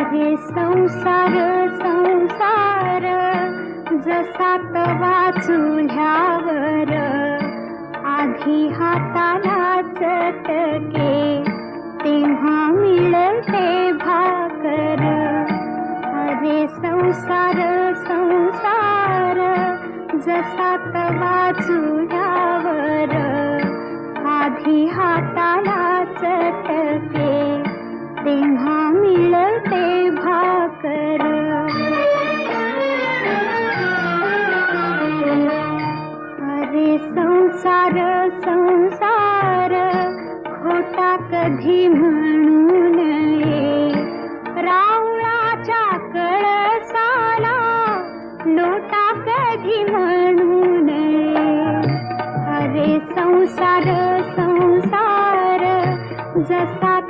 अरे संसार संसार जसा तवा चुल्यावर आधी हाताला चटके तेव्हा मिळते भाकर. अरे संसार संसार जसा तवा चुल्यावर आधी हाताला चटके तेव्हा मिळते भाकर. अरे संसार संसार खोटा कधी म्हणू नये, रावळाच्या कळसाला लोटा कधी म्हणू नये. अरे संसार संसार जसा